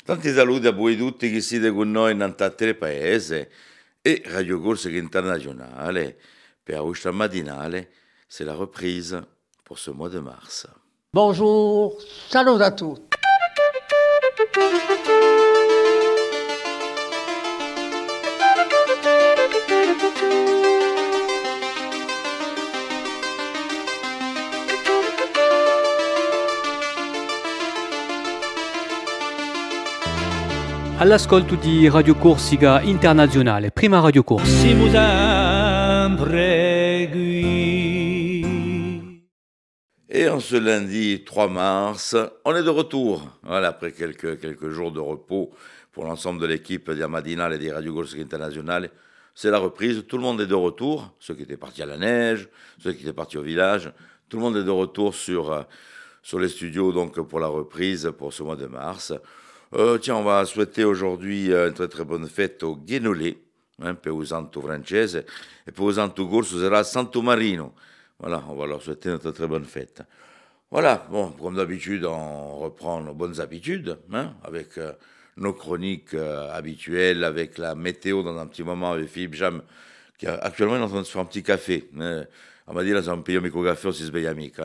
Tanti saluti a voi tutti che siete con noi in Antattere Paese e Radio Corsica Internazionale. Per la vostra matinale, c'est la reprise pour ce mois de mars. Bonjour, salut à tous. All'ascolto di Radio Corsica Internazionale, prima Radio Corsica. Siamo sempre qui. Et en ce lundi 3 mars, on est de retour. Voilà, après quelques jours de repos pour l'ensemble de l'équipe des Matinales et des Radio Corsica Internazionale. C'est la reprise, tout le monde est de retour. Ceux qui étaient partis à la neige, ceux qui étaient partis au village, tout le monde est de retour sur les studios donc, pour la reprise pour ce mois de mars. Tiens, on va souhaiter aujourd'hui une très très bonne fête au Guénolé, per usanto francese, et pour usanto corso sera Santo Marino. Voilà, on va leur souhaiter une très très bonne fête. Voilà, bon, comme d'habitude, on reprend nos bonnes habitudes, avec nos chroniques habituelles, avec la météo dans un petit moment avec Philippe Jam, qui actuellement est en train de se faire un petit café. On m'a dit, là, c'est un pays café, aussi se amique.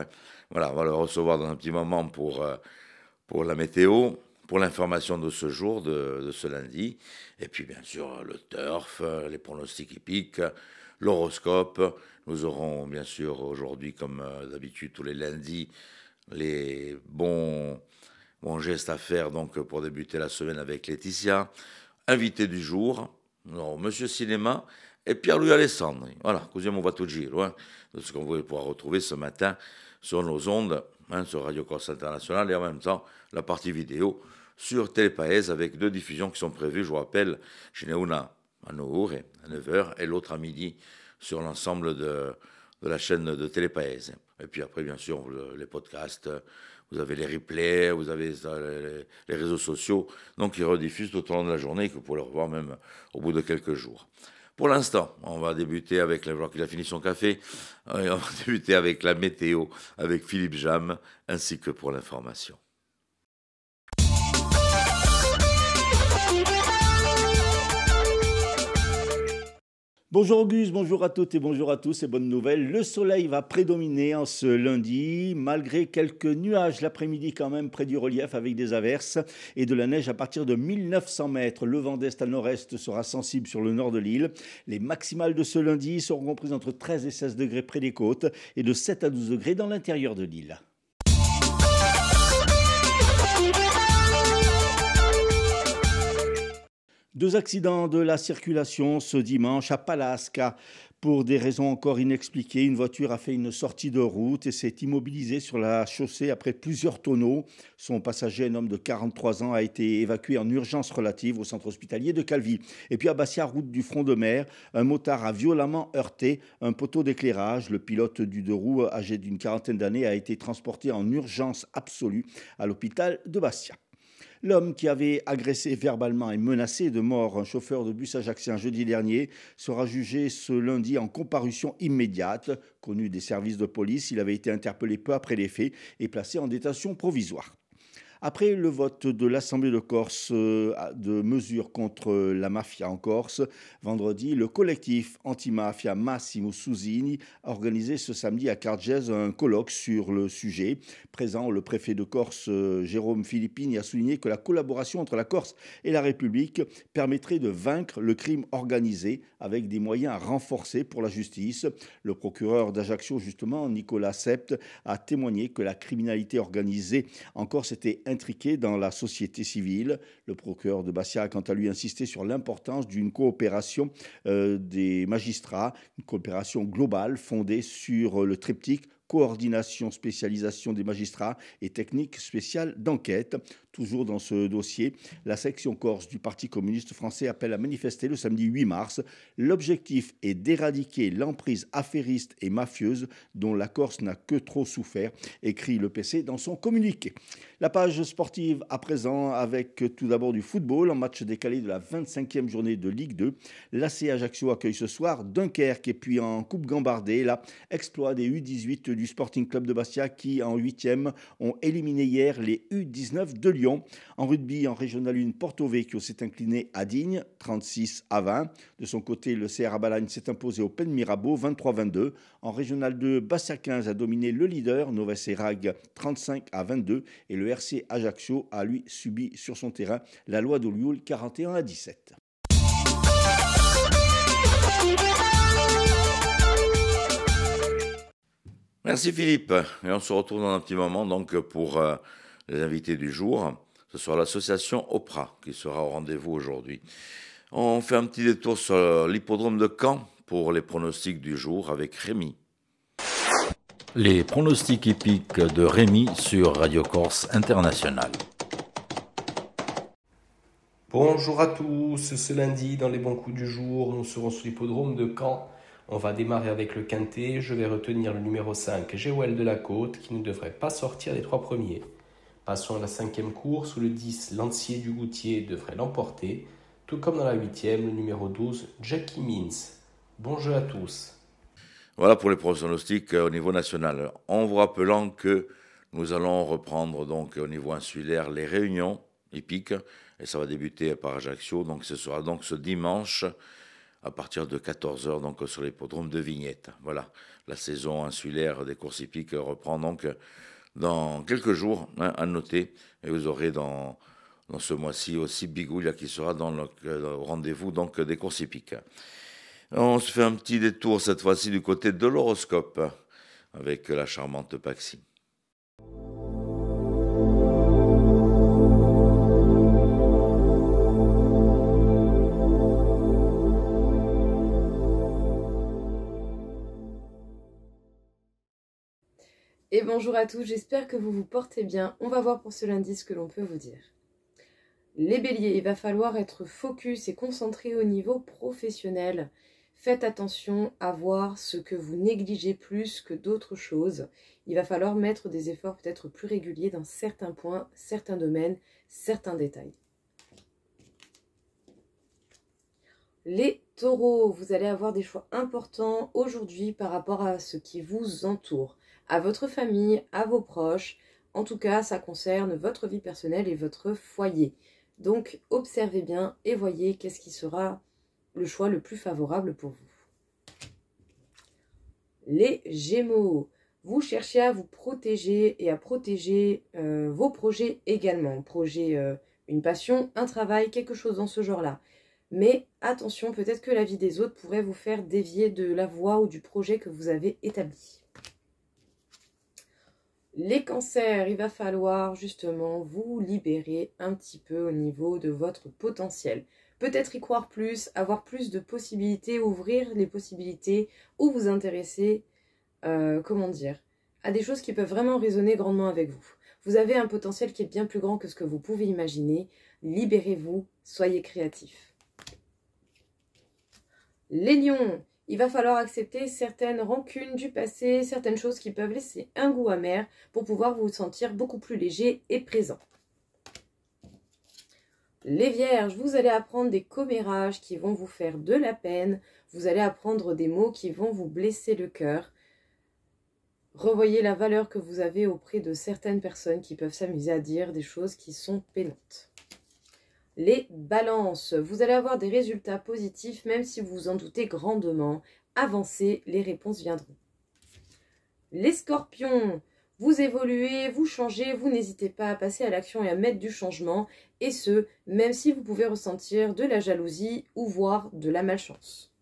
Voilà, on va le recevoir dans un petit moment pour la météo, pour l'information de ce jour, de ce lundi, et puis bien sûr le turf, les pronostics hippiques, l'horoscope. Nous aurons bien sûr aujourd'hui, comme d'habitude tous les lundis, les bons gestes à faire donc pour débuter la semaine avec Laetitia. Invité du jour, Monsieur Cinéma et Pierre-Louis Alessandri. Voilà, così on va tout giro, de ce qu'on va pouvoir retrouver ce matin sur nos ondes, sur Radio Corsica Internazionale, et en même temps la partie vidéo sur Télépaese avec deux diffusions qui sont prévues, je vous rappelle, ce n'ai une à 9h, et l'autre à midi sur l'ensemble de la chaîne de Télépaese. Et puis après, bien sûr, les podcasts, vous avez les replays, vous avez les réseaux sociaux, donc ils rediffusent tout au long de la journée et que vous pourrez revoir même au bout de quelques jours. Pour l'instant, on va débuter avec, alors qu'il a fini son café, on va débuter avec la météo, avec Philippe Jam, ainsi que pour l'information. Bonjour Auguste, bonjour à toutes et bonjour à tous et bonne nouvelle. Le soleil va prédominer en ce lundi, malgré quelques nuages l'après-midi quand même près du relief avec des averses et de la neige à partir de 1900 mètres. Le vent d'est à nord-est sera sensible sur le nord de l'île. Les maximales de ce lundi seront comprises entre 13 et 16 degrés près des côtes et de 7 à 12 degrés dans l'intérieur de l'île. Deux accidents de la circulation ce dimanche à Palasca. Pour des raisons encore inexpliquées, une voiture a fait une sortie de route et s'est immobilisée sur la chaussée après plusieurs tonneaux. Son passager, un homme de 43 ans, a été évacué en urgence relative au centre hospitalier de Calvi. Et puis à Bastia, route du front de mer, un motard a violemment heurté un poteau d'éclairage. Le pilote du deux roues, âgé d'une quarantaine d'années, a été transporté en urgence absolue à l'hôpital de Bastia. L'homme qui avait agressé verbalement et menacé de mort un chauffeur de bus ajaccien jeudi dernier sera jugé ce lundi en comparution immédiate. Connu des services de police, il avait été interpellé peu après les faits et placé en détention provisoire. Après le vote de l'Assemblée de Corse de mesures contre la mafia en Corse, vendredi, le collectif anti-mafia Massimo Susini a organisé ce samedi à Cargèse un colloque sur le sujet. Présent, le préfet de Corse, Jérôme Filippini, a souligné que la collaboration entre la Corse et la République permettrait de vaincre le crime organisé avec des moyens renforcés pour la justice. Le procureur d'Ajaccio, justement, Nicolas Sept, a témoigné que la criminalité organisée en Corse était intriqué dans la société civile. Le procureur de Bastia a quant à lui insisté sur l'importance d'une coopération des magistrats, une coopération globale fondée sur le triptyque coordination, spécialisation des magistrats et techniques spéciales d'enquête. Toujours dans ce dossier, la section corse du Parti communiste français appelle à manifester le samedi 8 mars. L'objectif est d'éradiquer l'emprise affairiste et mafieuse dont la Corse n'a que trop souffert, écrit le PC dans son communiqué. La page sportive à présent avec tout d'abord du football en match décalé de la 25e journée de Ligue 2. L'AC Ajaccio accueille ce soir Dunkerque et puis en Coupe Gambardée, là, exploit des U18 du Sporting Club de Bastia qui en 8e ont éliminé hier les U19 de Lyon. Lyon. En rugby, en Régional 1, Porto Vecchio s'est incliné à Digne, 36-20. De son côté, le CR Balagne s'est imposé au Pen Mirabeau, 23-22. En Régional 2, Bastia 15 a dominé le leader, Novès Erag, 35-22. Et le RC Ajaccio a, lui, subi sur son terrain la loi d'Olioul, 41-17. Merci Philippe. Et on se retrouve dans un petit moment donc pour les invités du jour. Ce sera l'association OPRA qui sera au rendez-vous aujourd'hui. On fait un petit détour sur l'hippodrome de Caen pour les pronostics du jour avec Rémi. Les pronostics hippiques de Rémi sur Radio Corse International. Bonjour à tous, ce lundi dans les bons coups du jour, nous serons sur l'hippodrome de Caen. On va démarrer avec le quintet, je vais retenir le numéro 5, Géouel de la Côte, qui ne devrait pas sortir des 3 premiers. Passons à la 5e course où le 10, Lancier du Goutier, devrait l'emporter, tout comme dans la 8e, le numéro 12, Jackie Means. Bon jeu à tous. Voilà pour les pronostics au niveau national. En vous rappelant que nous allons reprendre donc au niveau insulaire les réunions hippiques, et ça va débuter par Ajaccio, donc ce sera donc ce dimanche à partir de 14h donc sur l'hippodrome de Vignette. Voilà, la saison insulaire des courses hippiques reprend donc dans quelques jours, à noter, et vous aurez dans ce mois-ci aussi Bigouille qui sera dans le rendez-vous donc des courses hippiques. On se fait un petit détour cette fois-ci du côté de l'horoscope avec la charmante Paxi. Et bonjour à tous, j'espère que vous vous portez bien. On va voir pour ce lundi ce que l'on peut vous dire. Les béliers, il va falloir être focus et concentré au niveau professionnel. Faites attention à voir ce que vous négligez plus que d'autres choses. Il va falloir mettre des efforts peut-être plus réguliers dans certains points, certains domaines, certains détails. Les taureaux, vous allez avoir des choix importants aujourd'hui par rapport à ce qui vous entoure, à votre famille, à vos proches. En tout cas, ça concerne votre vie personnelle et votre foyer. Donc, observez bien et voyez qu'est-ce qui sera le choix le plus favorable pour vous. Les Gémeaux, vous cherchez à vous protéger et à protéger vos projets également. Une passion, un travail, quelque chose dans ce genre-là. Mais attention, peut-être que la vie des autres pourrait vous faire dévier de la voie ou du projet que vous avez établi. Les cancers, il va falloir justement vous libérer un petit peu au niveau de votre potentiel. Peut-être y croire plus, avoir plus de possibilités, ouvrir les possibilités ou vous intéresser, à des choses qui peuvent vraiment résonner grandement avec vous. Vous avez un potentiel qui est bien plus grand que ce que vous pouvez imaginer. Libérez-vous, soyez créatifs. Les lions, il va falloir accepter certaines rancunes du passé, certaines choses qui peuvent laisser un goût amer pour pouvoir vous sentir beaucoup plus léger et présent. Les vierges, vous allez apprendre des commérages qui vont vous faire de la peine, vous allez apprendre des mots qui vont vous blesser le cœur. Revoyez la valeur que vous avez auprès de certaines personnes qui peuvent s'amuser à dire des choses qui sont pénantes. Les balances, vous allez avoir des résultats positifs même si vous en doutez grandement. Avancez, les réponses viendront. Les scorpions, vous évoluez, vous changez, vous n'hésitez pas à passer à l'action et à mettre du changement. Et ce, même si vous pouvez ressentir de la jalousie ou voire de la malchance.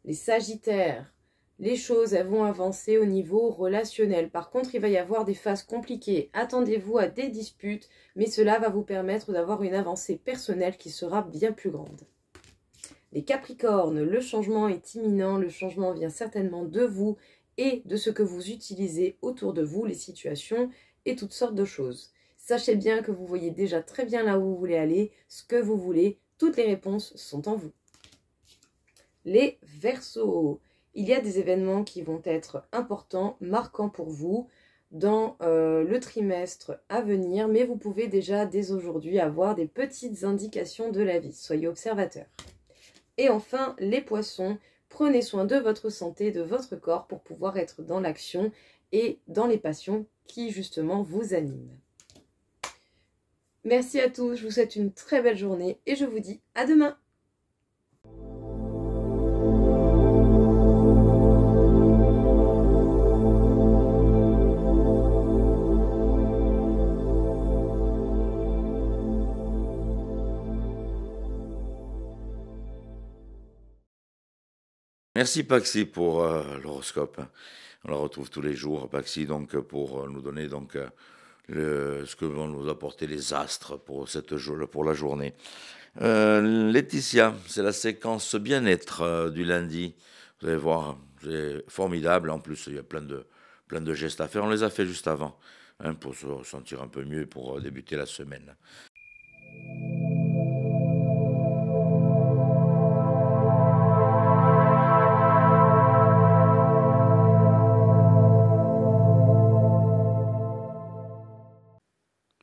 Les sagittaires, les choses elles vont avancer au niveau relationnel. Par contre, il va y avoir des phases compliquées. Attendez-vous à des disputes, mais cela va vous permettre d'avoir une avancée personnelle qui sera bien plus grande. Les capricornes, le changement est imminent. Le changement vient certainement de vous et de ce que vous utilisez autour de vous, les situations et toutes sortes de choses. Sachez bien que vous voyez déjà très bien là où vous voulez aller, ce que vous voulez. Toutes les réponses sont en vous. Les Verseaux, il y a des événements qui vont être importants, marquants pour vous dans le trimestre à venir, mais vous pouvez déjà dès aujourd'hui avoir des petites indications de la vie. Soyez observateurs. Et enfin, les poissons, prenez soin de votre santé, de votre corps pour pouvoir être dans l'action et dans les passions qui justement vous animent. Merci à tous, je vous souhaite une très belle journée et je vous dis à demain. Merci Paxi pour l'horoscope. On la retrouve tous les jours, Paxi, donc pour nous donner donc ce que vont nous apporter les astres pour pour la journée. Laetitia, c'est la séquence bien-être du lundi. Vous allez voir, c'est formidable. En plus, il y a plein de gestes à faire. On les a fait juste avant, pour se sentir un peu mieux pour débuter la semaine.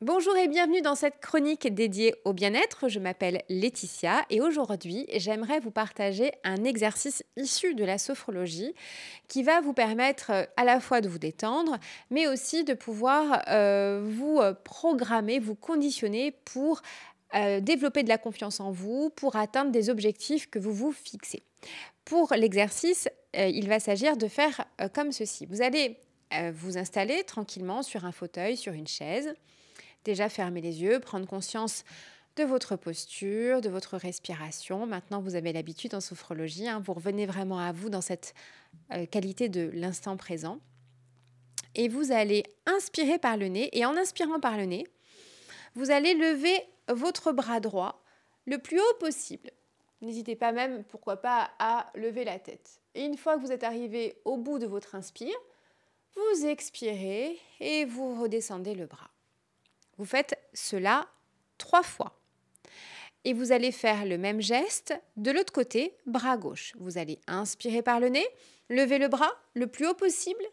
Bonjour et bienvenue dans cette chronique dédiée au bien-être. Je m'appelle Laetitia et aujourd'hui, j'aimerais vous partager un exercice issu de la sophrologie qui va vous permettre à la fois de vous détendre, mais aussi de pouvoir vous programmer, vous conditionner pour développer de la confiance en vous, pour atteindre des objectifs que vous vous fixez. Pour l'exercice, il va s'agir de faire comme ceci. Vous allez vous installer tranquillement sur un fauteuil, sur une chaise. Déjà, fermez les yeux, prendre conscience de votre posture, de votre respiration. Maintenant, vous avez l'habitude en sophrologie, vous revenez vraiment à vous dans cette qualité de l'instant présent. Et vous allez inspirer par le nez. Et en inspirant par le nez, vous allez lever votre bras droit le plus haut possible. N'hésitez pas même, pourquoi pas, à lever la tête. Et une fois que vous êtes arrivé au bout de votre inspire, vous expirez et vous redescendez le bras. Vous faites cela 3 fois. Et vous allez faire le même geste de l'autre côté, bras gauche. Vous allez inspirer par le nez, lever le bras le plus haut possible.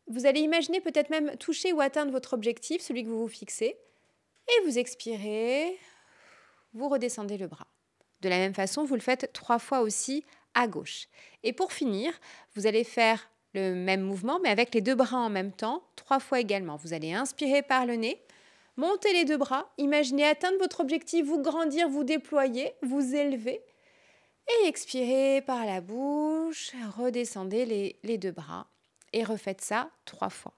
Vous allez imaginer peut-être même toucher ou atteindre votre objectif, celui que vous vous fixez. Et vous expirez, vous redescendez le bras. De la même façon, vous le faites 3 fois aussi à gauche. Et pour finir, vous allez faire le même mouvement, mais avec les 2 bras en même temps, 3 fois également. Vous allez inspirer par le nez, monter les 2 bras, imaginez atteindre votre objectif, vous grandir, vous déployer, vous élever. Et expirez par la bouche, redescendez les 2 bras et refaites ça 3 fois.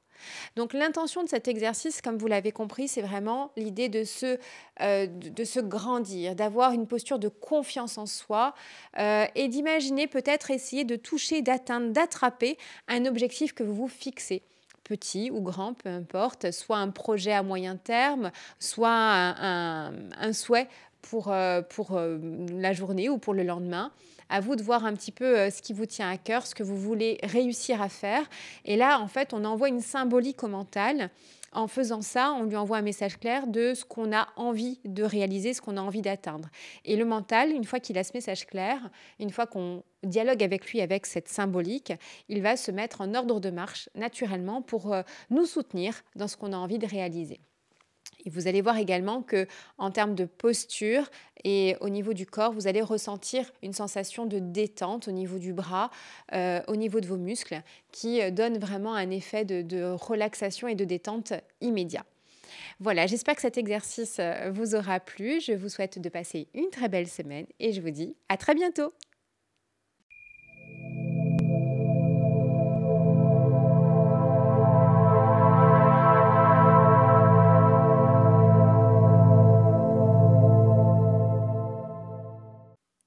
Donc l'intention de cet exercice, comme vous l'avez compris, c'est vraiment l'idée de se grandir, d'avoir une posture de confiance en soi et d'imaginer peut-être essayer de toucher, d'atteindre, d'attraper un objectif que vous vous fixez. Petit ou grand, peu importe, soit un projet à moyen terme, soit un souhait pour la journée ou pour le lendemain. À vous de voir un petit peu ce qui vous tient à cœur, ce que vous voulez réussir à faire. Et là, en fait, on envoie une symbolique au mental. En faisant ça, on lui envoie un message clair de ce qu'on a envie de réaliser, ce qu'on a envie d'atteindre. Et le mental, une fois qu'il a ce message clair, une fois qu'on dialogue avec lui avec cette symbolique, il va se mettre en ordre de marche naturellement pour nous soutenir dans ce qu'on a envie de réaliser. Et vous allez voir également qu'en termes de posture et au niveau du corps, vous allez ressentir une sensation de détente au niveau du bras, au niveau de vos muscles, qui donne vraiment un effet de relaxation et de détente immédiat. Voilà, j'espère que cet exercice vous aura plu. Je vous souhaite de passer une très belle semaine et je vous dis à très bientôt.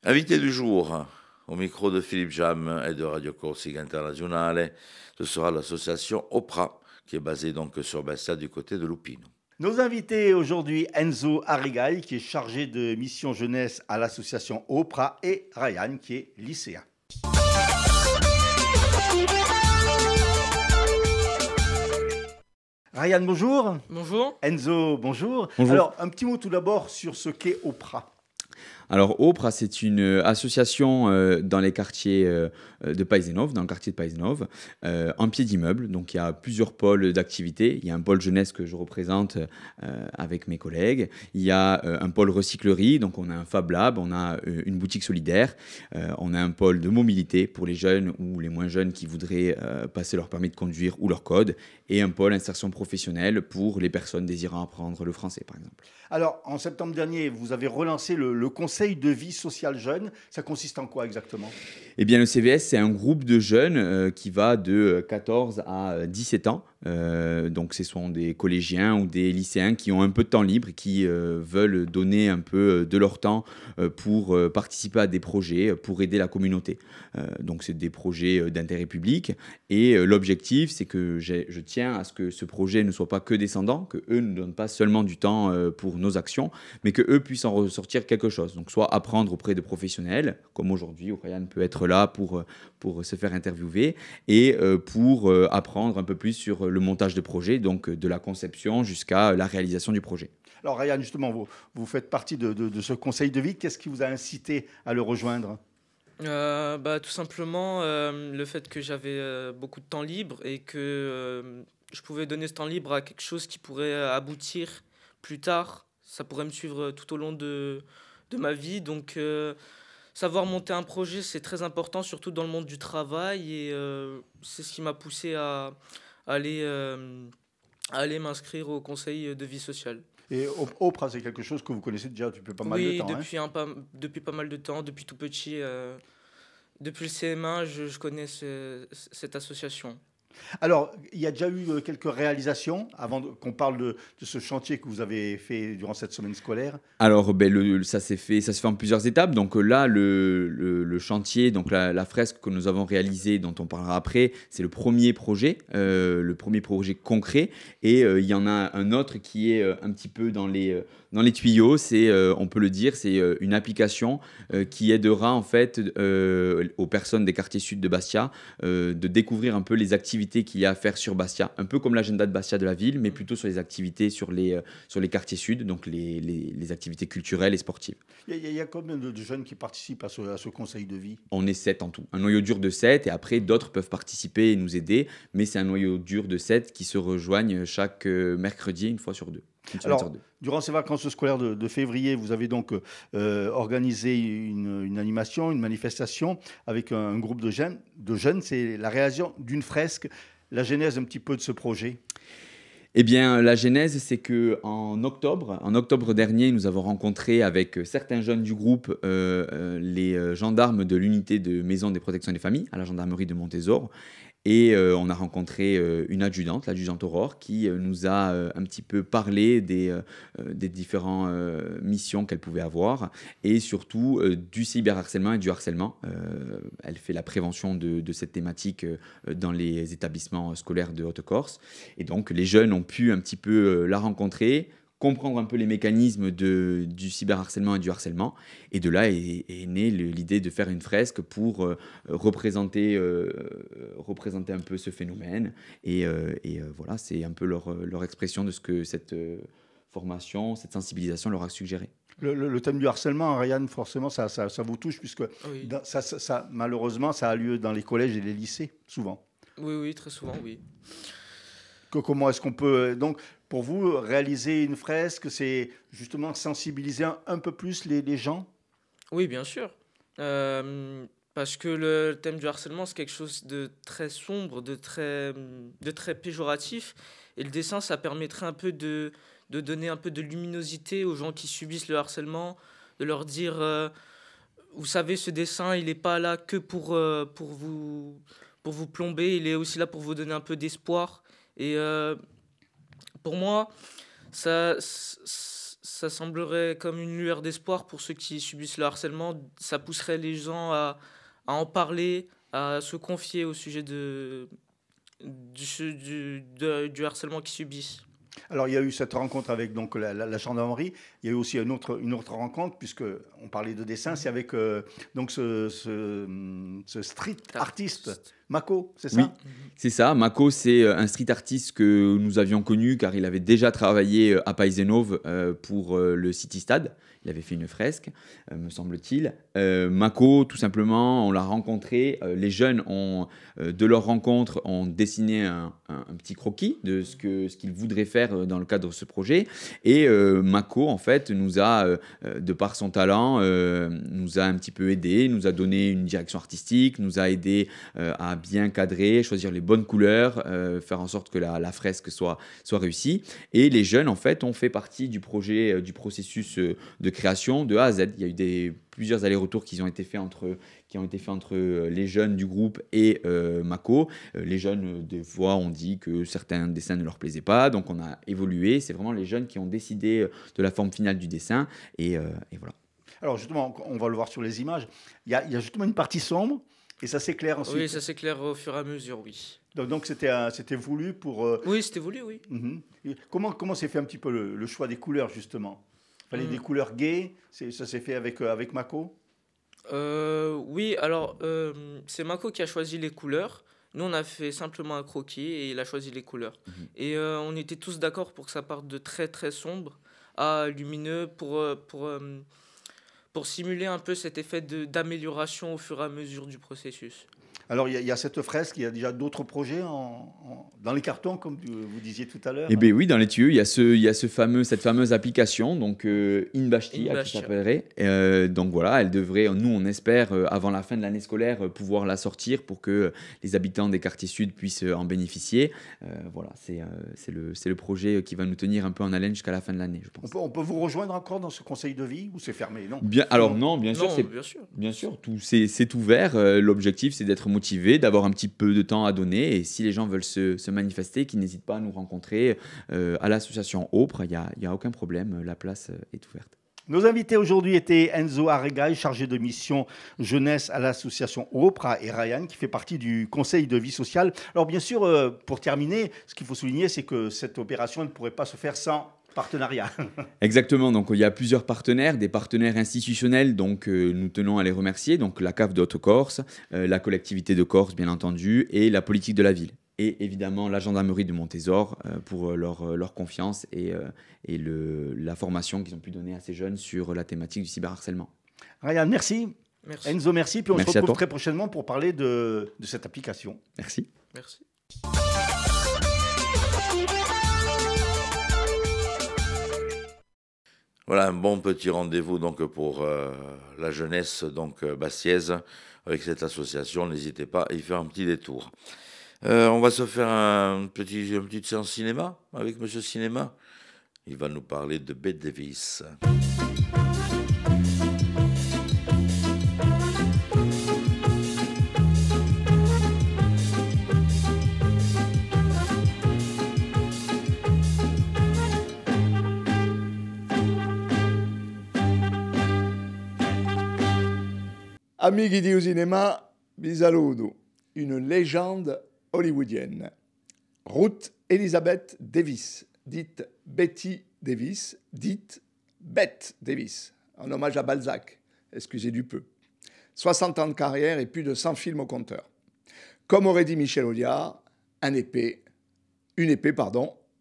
Invité du jour, au micro de Philippe Jam et de Radio Corsica Internazionale, ce sera l'association OPRA, qui est basée donc sur Bastia du côté de Lupino. Nos invités aujourd'hui, Enzo Arrigai, qui est chargé de mission jeunesse à l'association OPRA, et Ryan, qui est lycéen. Ryan, bonjour. Bonjour. Enzo, bonjour. Bonjour. Alors, un petit mot tout d'abord sur ce qu'est OPRA. Alors, Opra, c'est une association dans les quartiers de Pajzenov, dans le quartier de Pajzenov, en pied d'immeuble. Donc, il y a plusieurs pôles d'activité. Il y a un pôle jeunesse que je représente avec mes collègues. Il y a un pôle recyclerie, donc on a un Fab Lab, on a une boutique solidaire. On a un pôle de mobilité pour les jeunes ou les moins jeunes qui voudraient passer leur permis de conduire ou leur code. Et un pôle insertion professionnelle pour les personnes désirant apprendre le français, par exemple. Alors, en septembre dernier, vous avez relancé le Conseil de vie sociale jeune. Ça consiste en quoi exactement? Eh bien, le CVS, c'est un groupe de jeunes qui va de 14 à 17 ans. Donc, ce sont des collégiens ou des lycéens qui ont un peu de temps libre et qui veulent donner un peu de leur temps pour participer à des projets, pour aider la communauté. Donc, c'est des projets d'intérêt public. Et l'objectif, c'est que je tiens à ce que ce projet ne soit pas que descendant, qu'eux ne donnent pas seulement du temps pour nos actions, mais qu'eux puissent en ressortir quelque chose. Donc, soit apprendre auprès de professionnels, comme aujourd'hui, où Ryan peut être là pour se faire interviewer, et pour apprendre un peu plus sur le montage de projet, donc de la conception jusqu'à la réalisation du projet. Alors, Ryan, justement, vous faites partie de ce conseil de vie. Qu'est-ce qui vous a incité à le rejoindre? Tout simplement le fait que j'avais beaucoup de temps libre et que je pouvais donner ce temps libre à quelque chose qui pourrait aboutir plus tard. Ça pourrait me suivre tout au long de ma vie. Donc, savoir monter un projet, c'est très important, surtout dans le monde du travail. Et c'est ce qui m'a poussé à aller m'inscrire au conseil de vie sociale. Et Opra, c'est quelque chose que vous connaissez déjà depuis pas mal de temps. Oui, depuis pas mal de temps, depuis tout petit. Depuis le CM1, je connais cette association. Alors, il y a déjà eu quelques réalisations avant qu'on parle de ce chantier que vous avez fait durant cette semaine scolaire. Alors, ça se fait en plusieurs étapes. Donc là, le chantier, donc la fresque que nous avons réalisée, dont on parlera après, c'est le premier projet concret. Et il y en a un autre qui est un petit peu dans les tuyaux. C'est, on peut le dire, c'est une application qui aidera en fait aux personnes des quartiers sud de Bastia de découvrir un peu les activités qu'il y a à faire sur Bastia, un peu comme l'agenda de Bastia de la ville, mais plutôt sur les activités sur les quartiers sud, donc les activités culturelles et sportives. Il y a combien de jeunes qui participent à ce conseil de vie? On est 7 en tout, un noyau dur de 7, et après d'autres peuvent participer et nous aider, mais c'est un noyau dur de 7 qui se rejoignent chaque mercredi, une fois sur deux. Alors, durant ces vacances scolaires de février, vous avez donc organisé une animation, une manifestation avec un groupe de jeunes. C'est la réalisation d'une fresque. La genèse un petit peu de ce projet? Eh bien, la genèse, c'est qu'en octobre dernier, nous avons rencontré avec certains jeunes du groupe les gendarmes de l'unité de maison des protections des familles à la gendarmerie de Montésor. Et on a rencontré une adjudante, l'adjudante Aurore, qui nous a un petit peu parlé des différentes missions qu'elle pouvait avoir et surtout du cyberharcèlement et du harcèlement. Elle fait la prévention de cette thématique dans les établissements scolaires de Haute-Corse. Et donc, les jeunes ont pu un petit peu la rencontrer, comprendre un peu les mécanismes du cyberharcèlement et du harcèlement. Et de là est née l'idée de faire une fresque pour représenter un peu ce phénomène. Et voilà, c'est un peu leur expression de ce que cette formation, cette sensibilisation leur a suggéré. Le thème du harcèlement, Ryan, forcément, ça vous touche, puisque Oui. Malheureusement, ça a lieu dans les collèges et les lycées, souvent. Oui, très souvent, oui. Comment est-ce qu'on peut... Donc, pour vous, réaliser une fresque, c'est justement sensibiliser un peu plus les gens? Oui, bien sûr. Parce que le thème du harcèlement, c'est quelque chose de très sombre, de très péjoratif. Et le dessin, ça permettrait un peu de donner un peu de luminosité aux gens qui subissent le harcèlement, de leur dire, vous savez, ce dessin, il n'est pas là que pour vous plomber, il est aussi là pour vous donner un peu d'espoir. Et pour moi, ça semblerait comme une lueur d'espoir pour ceux qui subissent le harcèlement. Ça pousserait les gens à en parler, à se confier au sujet du harcèlement qu'ils subissent. Alors, il y a eu cette rencontre avec donc, la gendarmerie. Il y a eu aussi une autre rencontre, puisqu'on parlait de dessin. C'est avec donc ce street artiste Mako, c'est ça? Oui, c'est ça. Mako, c'est un street artiste que nous avions connu car il avait déjà travaillé à Paizenov pour le City Stade. Il avait fait une fresque, me semble-t-il. Mako, tout simplement, on l'a rencontré. Les jeunes, de leur rencontre, ont dessiné un petit croquis de ce qu'ils voudraient faire dans le cadre de ce projet. Et Mako, en fait, nous a, de par son talent, nous a un petit peu aidé, nous a donné une direction artistique, nous a aidé à bien cadrer, choisir les bonnes couleurs, faire en sorte que la fresque soit réussie. Et les jeunes, en fait, ont fait partie du projet, du processus de création de A à Z. Il y a eu plusieurs allers-retours qui ont été faits entre les jeunes du groupe et Mako. Les jeunes, des fois, ont dit que certains dessins ne leur plaisaient pas, donc on a évolué. C'est vraiment les jeunes qui ont décidé de la forme finale du dessin, et voilà. Alors justement, on va le voir sur les images, il y a justement une partie sombre, et ça s'éclaire ensuite. Oui, ça s'éclaire au fur et à mesure, oui. Donc c'était voulu pour... Oui, c'était voulu, oui. Comment s'est fait un petit peu le choix des couleurs, justement? Il fallait des couleurs gaies, ça s'est fait avec Mako? Oui, alors c'est Mako qui a choisi les couleurs. Nous, on a fait simplement un croquis et il a choisi les couleurs. Et on était tous d'accord pour que ça parte de très très sombre à lumineux pour simuler un peu cet effet d'amélioration au fur et à mesure du processus. Alors, il y a cette fresque, il y a déjà d'autres projets dans les cartons, comme vous disiez tout à l'heure. Eh bien oui, dans les tuyaux, il y a cette fameuse application, donc Inbashti, qui s'appellerait. Donc voilà, elle devrait, nous on espère, avant la fin de l'année scolaire, pouvoir la sortir pour que les habitants des quartiers sud puissent en bénéficier. Voilà, c'est le projet qui va nous tenir un peu en haleine jusqu'à la fin de l'année, je pense. On peut vous rejoindre encore dans ce conseil de vie ou c'est fermé? Non. Bien sûr, c'est ouvert. L'objectif, c'est d'être motivés, d'avoir un petit peu de temps à donner, et si les gens veulent se manifester, qu'ils n'hésitent pas à nous rencontrer à l'association Opre, il n'y a aucun problème, la place est ouverte. Nos invités aujourd'hui étaient Enzo Arregay, chargé de mission jeunesse à l'association Opre, et Ryan, qui fait partie du conseil de vie sociale. Alors bien sûr, pour terminer, ce qu'il faut souligner, c'est que cette opération ne pourrait pas se faire sans partenariat. Exactement, donc il y a plusieurs partenaires, des partenaires institutionnels, donc nous tenons à les remercier, donc la CAF de Haute-Corse, la collectivité de Corse bien entendu, et la politique de la ville. Et évidemment la gendarmerie de Montésor pour leur confiance et la formation qu'ils ont pu donner à ces jeunes sur la thématique du cyberharcèlement. Ryan, merci. Enzo, merci. Puis on se retrouve très prochainement pour parler de cette application. Merci. Merci. Voilà un bon petit rendez-vous donc pour la jeunesse donc bastiaise avec cette association. N'hésitez pas à y faire un petit détour. On va se faire une petite séance cinéma avec Monsieur Cinéma. Il va nous parler de Bette Davis. Amici di Cinema, vi saluto. Une légende hollywoodienne. Ruth Elizabeth Davis, dite Betty Davis, dite Bette Davis, en hommage à Balzac, excusez du peu. 60 ans de carrière et plus de 100 films au compteur. Comme aurait dit Michel Audiard, une épée,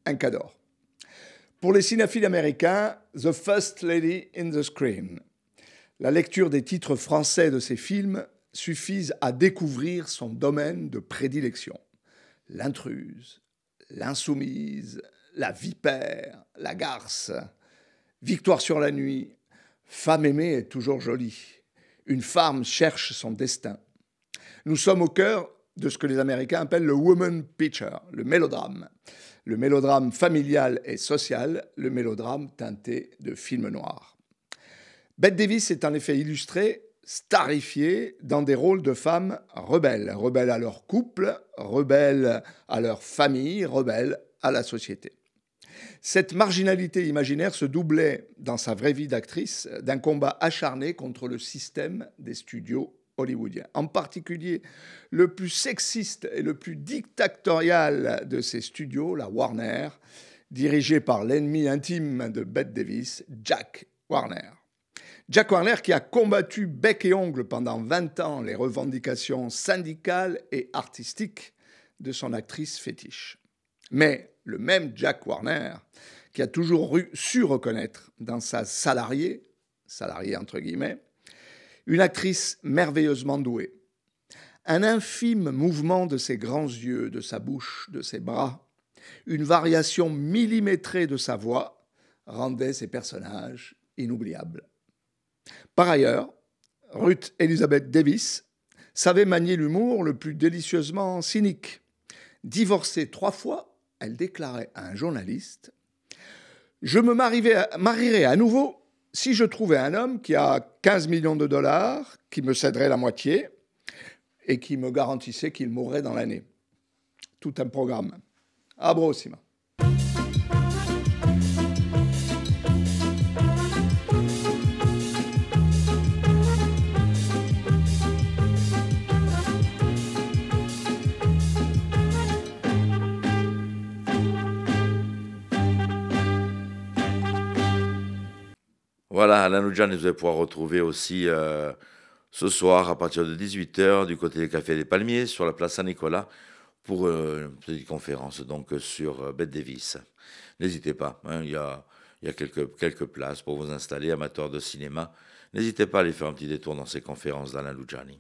un cador. Pour les cinéphiles américains, The First Lady in the Screen. La lecture des titres français de ces films suffisent à découvrir son domaine de prédilection. L'intruse, l'insoumise, la vipère, la garce. Victoire sur la nuit. Femme aimée est toujours jolie. Une femme cherche son destin. Nous sommes au cœur de ce que les Américains appellent le woman picture, le mélodrame. Le mélodrame familial et social, le mélodrame teinté de film noir. Bette Davis est en effet illustrée, starifiée dans des rôles de femmes rebelles. Rebelles à leur couple, rebelles à leur famille, rebelles à la société. Cette marginalité imaginaire se doublait dans sa vraie vie d'actrice d'un combat acharné contre le système des studios hollywoodiens. En particulier, le plus sexiste et le plus dictatorial de ces studios, la Warner, dirigé par l'ennemi intime de Bette Davis, Jack Warner. Jack Warner qui a combattu bec et ongle pendant 20 ans les revendications syndicales et artistiques de son actrice fétiche. Mais le même Jack Warner qui a toujours su reconnaître dans sa salariée entre guillemets, une actrice merveilleusement douée. Un infime mouvement de ses grands yeux, de sa bouche, de ses bras, une variation millimétrée de sa voix rendait ses personnages inoubliables. Par ailleurs, Ruth Elizabeth Davis savait manier l'humour le plus délicieusement cynique. Divorcée 3 fois, elle déclarait à un journaliste « Je me marierai à nouveau si je trouvais un homme qui a 15 millions de dollars, qui me céderait la moitié et qui me garantissait qu'il mourrait dans l'année. » Tout un programme. À prossima. Voilà, Alain Loudjane, vous allez pouvoir retrouver aussi ce soir à partir de 18h du côté des Cafés des Palmiers sur la place Saint-Nicolas pour une petite conférence donc sur Bette Davis. N'hésitez pas, hein, il y a quelques places pour vous installer, amateurs de cinéma. N'hésitez pas à aller faire un petit détour dans ces conférences d'Alain Loudjane.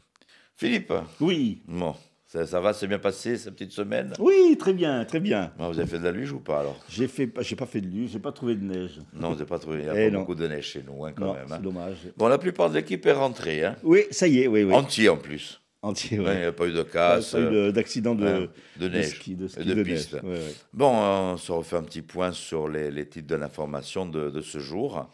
Philippe. Oui. Bon. Ça va, c'est bien passé cette petite semaine? Oui, très bien, très bien. Non, vous avez fait de la luge ou pas alors? J'ai pas fait de luge, j'ai pas trouvé de neige. Non, vous n'avez pas trouvé, il n'y a pas beaucoup de neige chez nous, hein, quand même. C'est dommage. Bon, la plupart de l'équipe est rentrée. Hein. Oui, ça y est, oui. Entier en plus. Entier, oui. Il n'y a pas eu de casse. Pas eu d'accident de neige, de ski de de piste. Neige. Ouais. Bon, on se refait un petit point sur les titres de l'information de ce jour.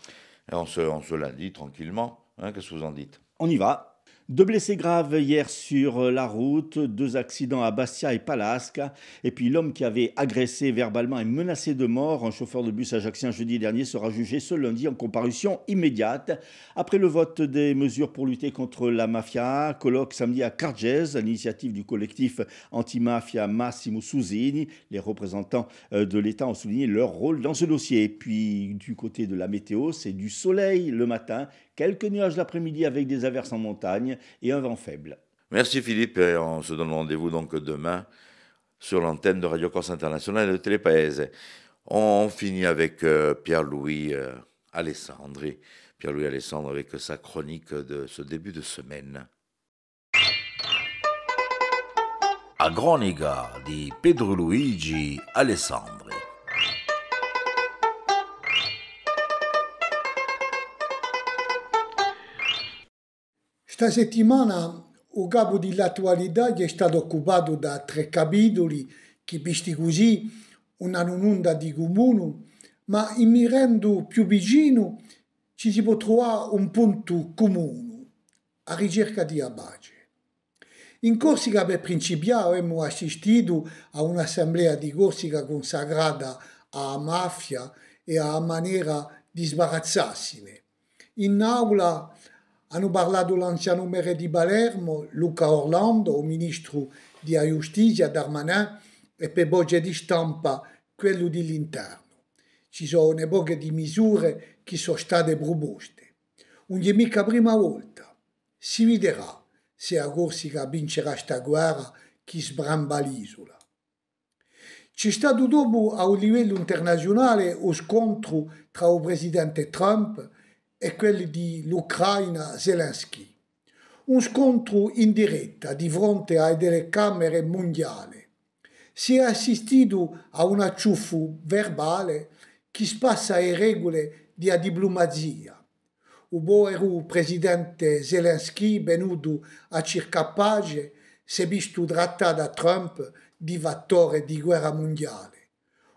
Et on se lundi tranquillement. Hein, qu'est-ce que vous en dites? On y va. 2 blessés graves hier sur la route, 2 accidents à Bastia et Palasque, et puis l'homme qui avait agressé verbalement et menacé de mort un chauffeur de bus ajaccien jeudi dernier sera jugé ce lundi en comparution immédiate. Après le vote des mesures pour lutter contre la mafia, colloque samedi à Cargèse, à l'initiative du collectif anti-mafia Massimo Susini. Les représentants de l'État ont souligné leur rôle dans ce dossier. Et puis du côté de la météo, c'est du soleil le matin, quelques nuages l'après-midi avec des averses en montagne et un vent faible. Merci Philippe, et on se donne rendez-vous donc demain sur l'antenne de Radio Corse Internationale et de Télépaese. On finit avec Pierre-Louis Alessandri. Pierre-Louis Alessandri avec sa chronique de ce début de semaine. A Gronica di Pedro Luigi Alessandri. Sta settimana il capo dell'attualità è stato occupato da 3 capitoli che, visti così, non hanno nulla di comune, ma in mi rendo più vicino ci si può trovare un punto comune, a ricerca di pace. In Corsica, per principiare, abbiamo assistito a un'assemblea di Corsica consacrata alla mafia e alla maniera di sbarazzarsene. In aula hanno parlato l'anziano maire di Palermo, Luca Orlando, il ministro di Giustizia, Darmanin, e per voce di stampa quello dell'interno. Ci sono poche di misure che sono state proposte. Non è mica la prima volta. Si vedrà se a Corsica vincerà questa guerra che sbramba l'isola. C'è stato dopo a un livello internazionale lo scontro tra il presidente Trump e quelli dell'Ucraina Zelensky. Un scontro in diretta di fronte alle telecamere mondiali. Si è assistito a un acciuffo verbale che spassa le regole della diplomazia. Il povero presidente Zelensky, venuto a cercare pace, si è visto trattato da Trump di fattore di guerra mondiale.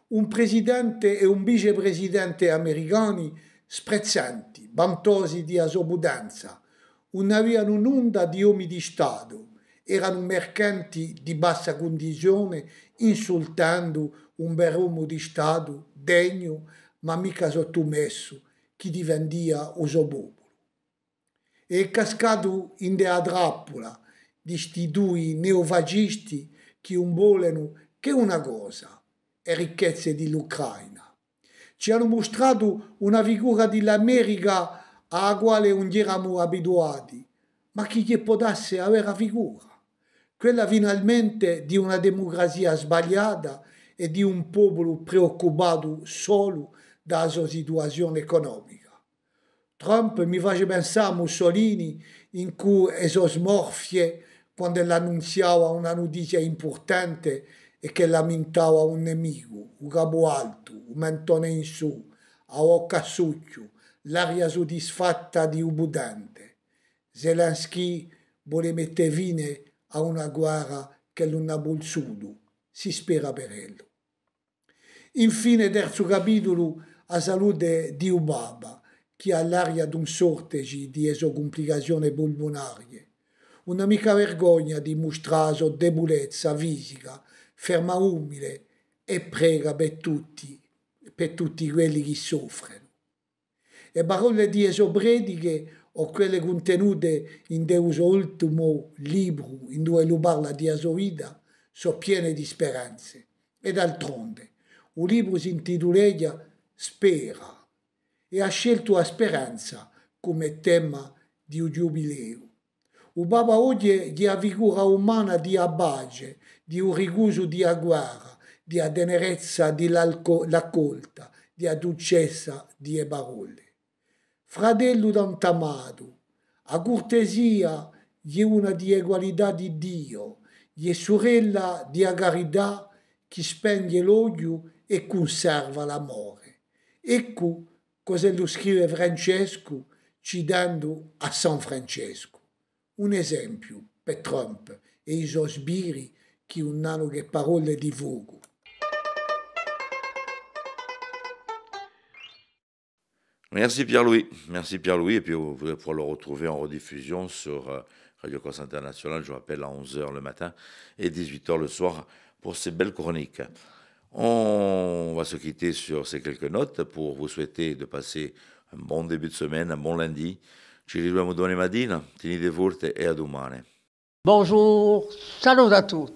Un presidente e un vicepresidente americani sprezzanti, vantosi di esobudanza, non avevano nulla di uomini di Stato, erano mercanti di bassa condizione, insultando un vero uomo di Stato degno, ma mica sottomesso, che divendia uso popolo. E è cascato in della trappola di sti 2 neofascisti che non vogliono che una cosa, le ricchezze dell'Ucraina. Ci hanno mostrato una figura dell'America alla quale non eravamo abituati, ma chi gli potesse avere la figura, quella finalmente di una democrazia sbagliata e di un popolo preoccupato solo dalla sua situazione economica. Trump mi face pensare a Mussolini in cui le sue smorfie quando l'annunziava una notizia importante e che lamentava un nemico, un capo alto, un mentone in su, a occa succhio, l'aria soddisfatta di un budante. Zelensky vuole mettere fine a una guerra che non ha bolsuto, si spera per ello. Infine, terzo capitolo, a salute di un Papa, che ha l'aria di un sorteci di eso complicazioni polmonarie. Una mica vergogna di mostrare la sua debolezza fisica, ferma umile e prega per tutti quelli che soffrono. Le parole di eso prediche o quelle contenute in suo ultimo libro, in cui lui parla di sua vita, sono piene di speranze. E d'altronde, un libro si intitola Spera e ha scelto la speranza come tema di un giubileo. Il Papa oggi è la figura umana di abbace, di un ricuso di guerra, di tenerezza di l'accolta, di dolcezza di parole. Fratello tanto amato, a cortesia è una di egualità di Dio, è sorella di carità che spegne l'odio e conserva l'amore. Ecco cosa lo scrive Francesco citando a San Francesco. Un esempio per Trump e i suoi sbirri che non hanno che parole di fuoco. Merci Pierre-Louis. Merci Pierre-Louis. Et puis vous pouvez pouvoir le retrouver en rediffusion sur Radio Corse International, je rappelle, à 11h le matin et 18h le soir pour ces belles chroniques. On va se quitter sur ces quelques notes pour vous souhaiter de passer un bon début de semaine, un bon lundi. Ci ritroviamo domani mattina, tenete forte e a domani. Bonjour, salut à tous.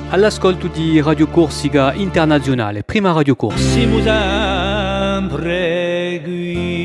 All'ascolto di Radio Corsica Internazionale, prima Radio Corsa. Siamo sempre qui.